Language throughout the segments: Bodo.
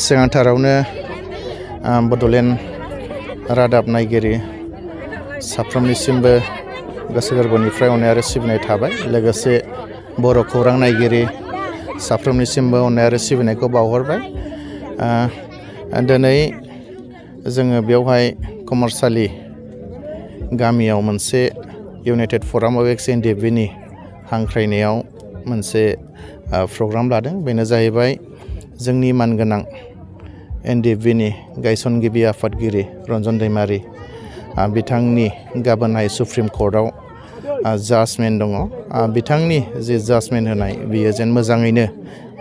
सिगांथारावनो बड'लेण्ड रादाब नायगिरि साफ्रोमनिसिमबो गोसो गोरबोनिफ्राय अननाय आरो सिबिनाय थाबाय। लोगोसे बर' खौरां नायगिरि साफ्रोमनिसिमबो अननाय आरो सिबिनायखौ बावहरबाय। दिनै जोङो बेवहाय कमारसालि गामियाव मोनसे इउनाइटेड फराम अफ एक्स एनडिएफबिनि हांख्रायनायाव मोनसे प्रग्राम लादों। बेनो जाहैबाय जोंनि मानगोनां एनडिएफबिनि गायसनगिरि आफादगिरि रन्जन दैमारि बिथांनि गाबोनहाय सुप्रिम कर्टआव जाजमेन्ट दङ। बिथांनि जि जाजमेन्ट होनाय बियो जेन मोजाङैनो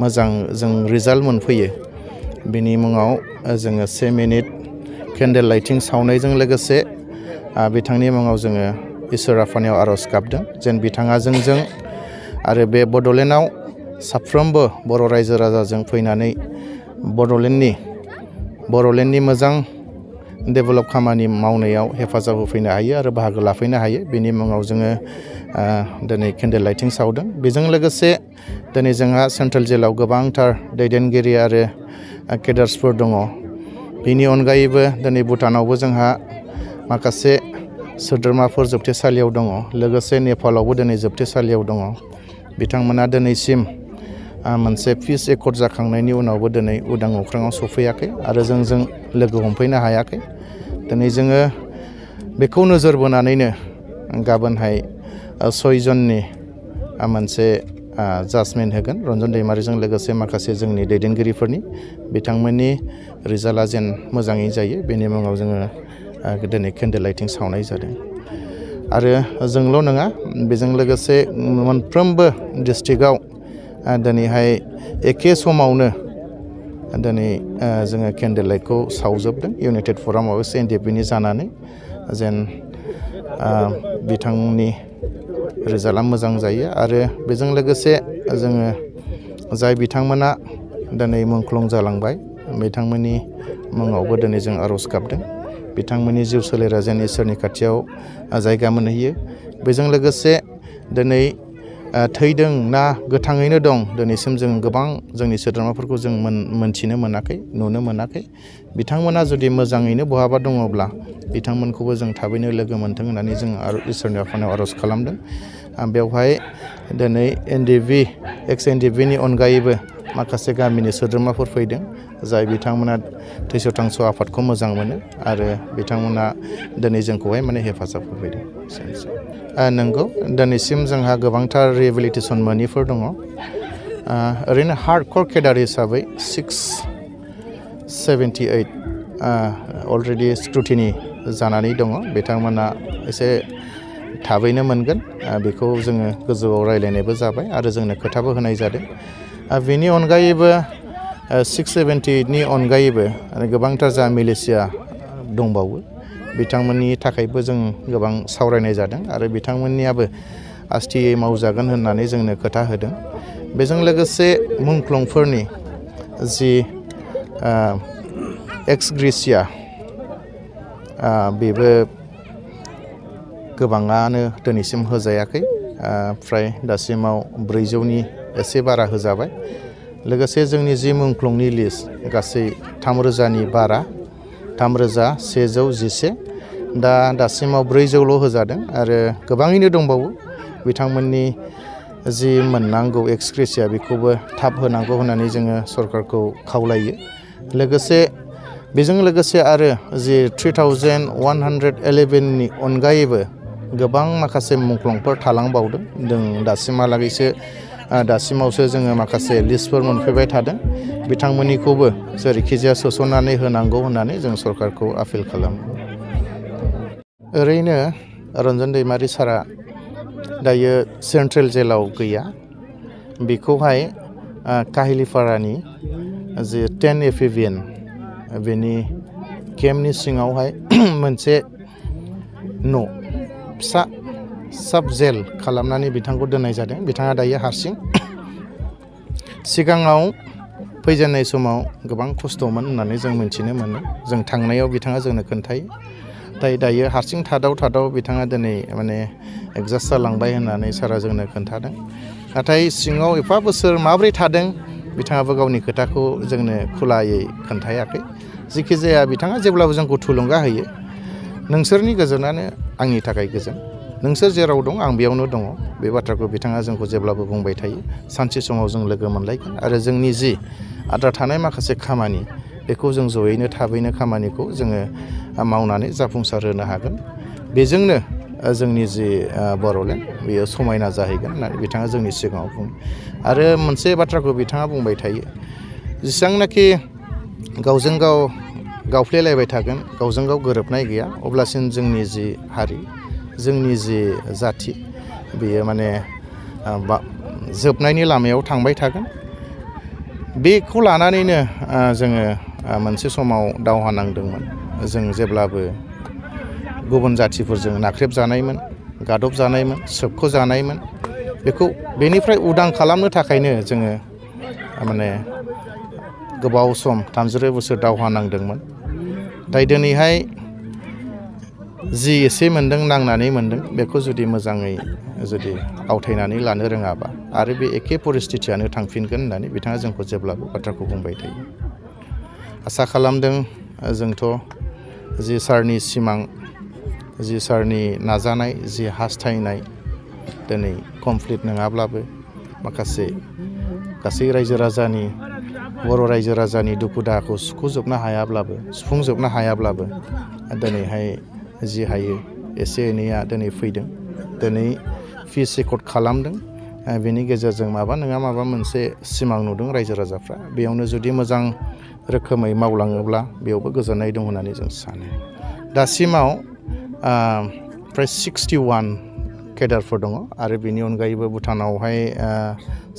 मोजां जों रिजाल्ट मोनफैयो बिनि मुङाव जोङो 1 मिनिट केन्डेल लाइटिं सावनायजों लोगोसे बिथांनि मुङाव जोङो इसोर आफानियाव आर'ज गाबदों जेन बिथाङा जोंजों आरो बे बड'लेण्डआव साफ्रोमबो बर' रायजो राजाजों फैनानै बर'लेण्डनि मोजां डेभेलप खामानि मावनायाव हेफाजाब होफैनो हायो आरो बाहागो लाफैनो हायो। बेनि मुङाव जोङो दिनै केन्डेल लाइटिं सावदों। बेजों लोगोसे दिनै जोंहा सेन्ट्रेल जेलाव गोबांथार दैदेनगिरि आरो केडार्सफोर दङ। बेनि अनगायैबो दिनै भुटानावबो जोंहा माखासे सोद्रोमाफोर जोबथेसालियाव दङ। लोगोसे नेपालावबो दिनै जोबथेसालियाव दङ। बिथांमोना दिनैसिम मोनसे पिस एकर्ड जाखांनायनि उनावबो दिनै उदां अख्राङाव सफैयाखै आरो जोंजों लोगो हमफैनो हायाखै। दिनै जोङो बेखौ नोजोर बोनानैनो गाबोनहाय 6 जननि मोनसे जाजमेन्ट होगोन रन्जन दैमारिजों लोगोसे माखासे जोंनि दैदेनगिरिफोरनि बिथांमोननि रिजाल्टआ जेन मोजाङै जायो बेनि मुङाव जोङो दिनै केन्डेल लाइटिं सावनाय जादों। आरो जोंल' नङा, बेजों लोगोसे मोनफ्रोमबो डिस्ट्रिक्टआव दिनैहाय एखे समावनो दिनै जोङो केन्डेल लाइटखौ सावजोबदों इउनाइटेड फराम अफ एक्स एनडिएफबिनि जानानै जेन बिथांनि रिजाल्टआ मोजां जायो। आरो बेजों लोगोसे जोङो जाय बिथांमोना दिनै मुंख्लं जालांबाय बिथांमोननि मुङावबो दिनै जों आर'ज गाबदों बिथांमोननि जिउ सोलेरा जेन इसोरनि खाथियाव जायगा मोनहैयो। बेजों लोगोसे दिनै थैदों ना गोथाङैनो दं दिनैसिम जों गोबां जोंनि सोद्रोमाफोरखौ जों मोनथिनो मोनाखै, नुनो मोनाखै। बिथांमोना जुदि मोजाङैनो बहाबा दङब्ला बिथांमोनखौबो जों थाबैनो लोगो मोनथों होननानै जों इसोरनि आफानाव आर'ज खालामदों। बेवहाय दिनै एनडिएफबि एक्स एनडिएफबिनि अनगायैबो माखासे गामिनि सोद्रोमाफोर फैदों जाय बिथांमोना थैस' थांस' आफादखौ मोजां मोनो आरो बिथांमोना दिनै जोंखौहाय हेफाजाब होफैदों। नंगौ, दिनैसिम जोंहा गोबांथार रिहेबिलिटेसन मोनिफोर दङ। ओरैनो हार्डक'र केडार हिसाबै 678 अलरेडि स्क्रुटिनि जानानै दङ। बिथांमोना एसे थाबैनो मोनगोन बेखौ जोङो गोजौआव रायलायनायबो जाबाय आरो जोंनो खोथाबो होनाय जादों। बेनि अनगायैबो 678नि अनगायैबो गोबांथार जा मिलिशिया दंबावो बिथांमोननि थाखायबो जों गोबां सावरायनाय जादों आरो बिथांमोननियाबो आस्थियै मावजागोन होननानै जोंनो खोथा होदों। बेजों लोगोसे मुंख्लंफोरनि जि एक्स ग्रेसिया बेबो गोबाङानो दिनैसिम होजायाखै। फ्राय दासिमाव 400नि एसे बारा होजाबाय। लोगोसे जोंनि जि मुंख्लंनि लिस्ट गासै 3000नि बारा 3111 दासिमाव 400ल' होजादों आरो गोबाङैनो दंबावो। बिथांमोननि जि मोननांगौ एक्स ग्रेसिया बेखौबो थाब होनांगौ होननानै जोङो सरकारखौ खावलायो। लोगोसे बेजों लोगोसे आरो जि 3111नि अनगायैबो गोबां माखासे मुंख्लंफोर थालांबावदों। जों दासिमावसो जोङो माखासे लिस्टफोर मोनफैबाय थादों। बिथांमोननिखौबो जेरैखिजाया सोसननानै होनांगौ होननानै जों सरकारखौ आपिल खालामो। ओरैनो रन्जन दैमारि सारा दायो सेन्ट्रेल जेलाव गैया। बेखौहाय काहिलिपारानि जे 10 एफिभिएन बेनि केम्पनि सिङावहाय मोनसे न' फिसा साब जेल खालामनानै बिथांखौ दोननाय जादों। बिथाङा दायो हारसिं। सिगाङाव फैजेननाय समाव गोबां खस्थ'मोन होननानै जों मिथिनो मोनो। जों थांनायाव बिथाङा जोंनो खोन्थायो। दायो हारसिं थादाव बिथाङा दिनै एडजास्ट जालांबाय होननानै सारा जोंनो खोन्थादों। नाथाय सिङाव एफा बोसोर माब्रै थादों बिथाङाबो गावनि खोथाखौ जोंनो खुलायै खोन्थायाखै जिखि जाया बिथाङा जेब्लाबो जोंखौ थुलुंगा होयो नोंसोरनि गोजोनानो आंनि थाखाय गोजोन नोंसोर जेराव दं आं बेयावनो दङ बे बाथ्राखौ बिथाङा जोंखौ जेब्लाबो बुंबाय थायो सानसे समाव जों लोगो मोनलायगोन आरो जोंनि जि आद्रा थानाय माखासे खामानि बेखौ जों जयैनो थाबैनो खामानिखौ जोङो मावनानै जाफुंसार होनो हागोन बेजोंनो जोंनि जि बर'लेण्ड बेयो समायना जाहैगोन होननानै बिथाङा जोंनि सिगाङाव बुङो आरो मोनसे बाथ्राखौ बिथाङा बुंबाय थायो जेसेबांनाखि गावजों गाव गावफ्लेलायबाय थागोन गावजों गाव गोरोबनाय गैया अब्लासिम जोंनि जि हारि जोंनि जि जाथि बेयो माने जोबनायनि लामायाव थांबाय थागोन बेखौ लानानैनो जोङो मोनसे समाव दावहा नांदोंमोन जों जेब्लाबो गुबुन जाथिफोरजों नाख्रेबजानायमोन गादबजानायमोन सोबख'जानायमोन बेखौ बेनिफ्राय उदां खालामनो थाखायनो जोङो माने गोबाव सम 33 बोसोर दावहा नांदोंमोन दाय दिनैहाय जि एसे मोन्दों नांनानै मोन्दों बेखौ जुदि मोजाङै जुदि आवथायनानै लानो रोङाबा आरो बे एखे परिस्थितियानो थांफिनगोन होननानै बिथाङा जोंखौ जेब्लाबो बाथ्राखौ बुंबाय थायो आसा खालामदों जोंथ' जि सारनि सिमां जि सारनि नाजानाय जि हास्थायनाय दिनै कमप्लिट नङाब्लाबो माखासे गासै रायजो राजानि बर' रायजो राजानि दुखु दाहाखौ सुफुंजोबनो हायाब्लाबो दिनैहाय जि हायो एसे एनैया दिनै फैदों दिनै फिस रेकर्ड खालामदों बेनि गेजेरजों माबा नङा माबा मोनसे सिमां नुदों रायजो राजाफ्रा बेयावनो जुदि मोजां रोखोमै मावलाङोब्ला बेयावबो गोजोननाय दं होननानै जों सानो दासिमाव फ्राय 61 केडारफोर दङ आरो बेनि अनगायैबो भुटानावहाय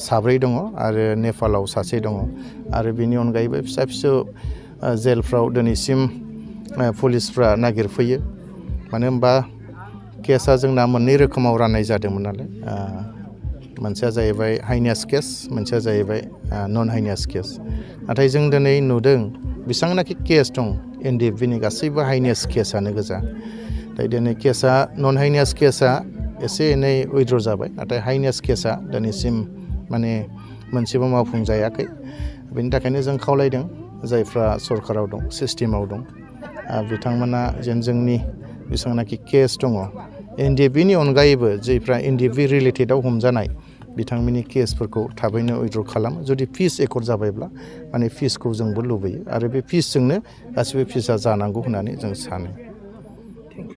7 दङ आरो नेपालाव 1 दङ आरो बेनि अनगायैबो फिसा फिसौ जेलफ्राव दिनैसिम पुलिसफ्रा नागिरफैयो मानो होनबा केसा जोंना मोननै रोखोमाव राननाय जादोंमोन नालाय मोनसेया जाहैबाय हाइनेस केस मोनसेया जाहैबाय नन हाइनेस केस नाथाय जों दिनै नुदों बेसेबांनाखि केस दं NDFBनि गासैबो हाइनेस केसानो गोजा दाय दिनै केसा नन हाइनेस केसा एसे एनै उइद्र' जाबाय नाथाय हाइनेस केसा दिनैसिम माने मोनसेबो मावफुंजायाखै बेनि थाखायनो जों खावलायदों जायफ्रा सरकाराव दं सिस्टेमाव दं बिथांमोना जेन जोंनि बेसेबांनाखि केस दङ NDFBनि अनगायैबो जायफ्रा NDFB रिलेटेडआव हमजानाय बिथांमोननि केसफोरखौ थाबैनो उइद्र' खालामो जुदि फिस एकर्ड जाबायब्ला माने फिसखौ जोंबो लुबैयो आरो बे फिसजोंनो गासिबो फिसा जानांगौ होननानै जों सानो